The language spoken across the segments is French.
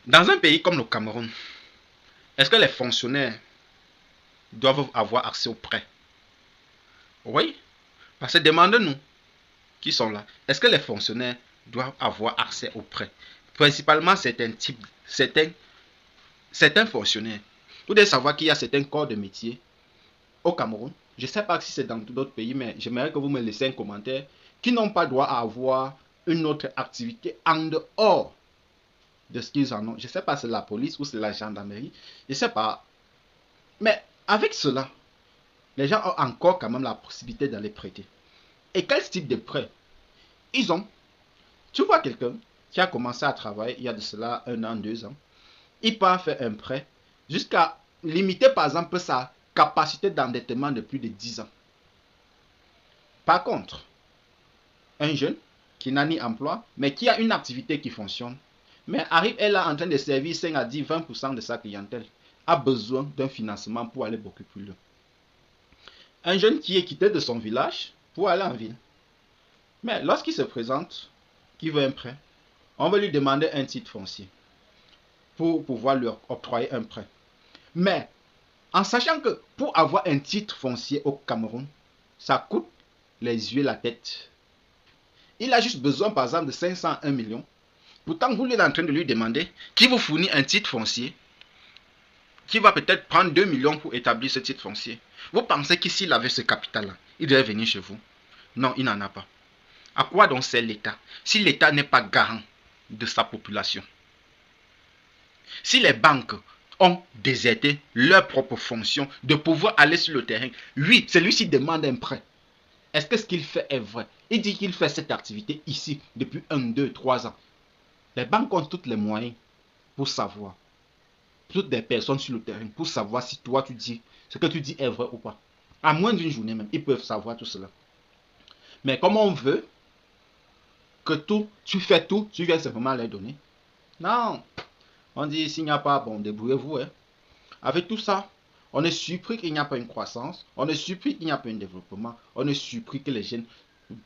Dans un pays comme le Cameroun, est-ce que les fonctionnaires doivent avoir accès aux prêts? Oui, parce que demandez-nous qui sont là. Est-ce que les fonctionnaires doivent avoir accès aux prêts? Principalement certains fonctionnaires. Vous devez savoir qu'il y a certains corps de métier au Cameroun. Je ne sais pas si c'est dans d'autres pays, mais j'aimerais que vous me laissiez un commentaire, qui n'ont pas droit à avoir une autre activité en dehors de ce qu'ils en ont. Je ne sais pas si c'est la police ou c'est la gendarmerie. Je ne sais pas. Mais avec cela, les gens ont encore quand même la possibilité d'aller prêter. Et quel type de prêt ils ont? Tu vois quelqu'un qui a commencé à travailler il y a de cela 1 an, 2 ans, il peut faire un prêt jusqu'à limiter par exemple sa capacité d'endettement de plus de 10 ans. Par contre, un jeune qui n'a ni emploi, mais qui a une activité qui fonctionne, mais arrive elle là en train de servir 5 à 10, 20% de sa clientèle, a besoin d'un financement pour aller beaucoup plus loin. Un jeune qui est quitté de son village pour aller en ville, mais lorsqu'il se présente, qui veut un prêt, on va lui demander un titre foncier pour pouvoir lui octroyer un prêt. Mais en sachant que pour avoir un titre foncier au Cameroun, ça coûte les yeux, la tête. Il a juste besoin par exemple de 501 millions. Pourtant, vous êtes en train de lui demander qui vous fournit un titre foncier qui va peut-être prendre 2 millions pour établir ce titre foncier. Vous pensez que s'il avait ce capital-là, il devait venir chez vous? Non, il n'en a pas. À quoi donc sert l'État si l'État n'est pas garant de sa population? Si les banques ont déserté leur propre fonction de pouvoir aller sur le terrain, oui, celui-ci demande un prêt. Est-ce que ce qu'il fait est vrai? Il dit qu'il fait cette activité ici depuis 1, 2, 3 ans. Les banques ont tous les moyens pour savoir, toutes les personnes sur le terrain, pour savoir si toi tu dis, ce que tu dis est vrai ou pas. À moins d'une journée même, ils peuvent savoir tout cela. Mais comme on veut que tout, tu fais tout, tu viens simplement les donner. Non. On dit s'il n'y a pas, bon, débrouillez-vous. Hein. Avec tout ça, on est surpris qu'il n'y a pas une croissance, on est surpris qu'il n'y a pas un développement, on est surpris que les jeunes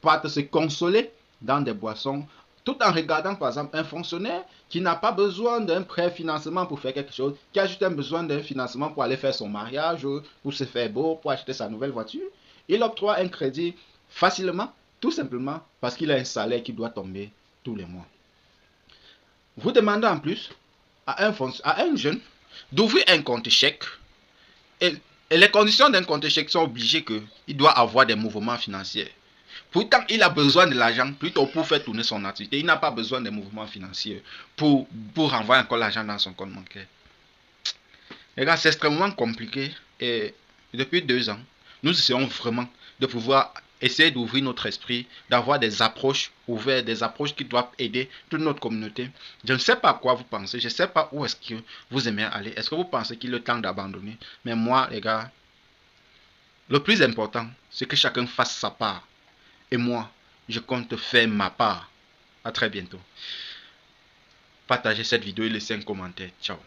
partent se consoler dans des boissons, tout en regardant par exemple un fonctionnaire qui n'a pas besoin d'un préfinancement pour faire quelque chose, qui a juste un besoin d'un financement pour aller faire son mariage, pour se faire beau, pour acheter sa nouvelle voiture. Il octroie un crédit facilement, tout simplement parce qu'il a un salaire qui doit tomber tous les mois. Vous demandez en plus à un jeune d'ouvrir un compte chèque. Et les conditions d'un compte chèque sont obligées qu'il doit avoir des mouvements financiers. Pourtant, il a besoin de l'argent plutôt pour faire tourner son activité. Il n'a pas besoin de mouvements financiers pour renvoyer encore l'argent dans son compte bancaire. Les gars, c'est extrêmement compliqué. Et depuis 2 ans, nous essayons vraiment de pouvoir essayer d'ouvrir notre esprit, d'avoir des approches ouvertes, des approches qui doivent aider toute notre communauté. Je ne sais pas à quoi vous pensez, je ne sais pas où est-ce que vous aimez aller. Est-ce que vous pensez qu'il est le temps d'abandonner? Mais moi, les gars, le plus important, c'est que chacun fasse sa part. Et moi, je compte faire ma part. À très bientôt. Partagez cette vidéo et laissez un commentaire. Ciao.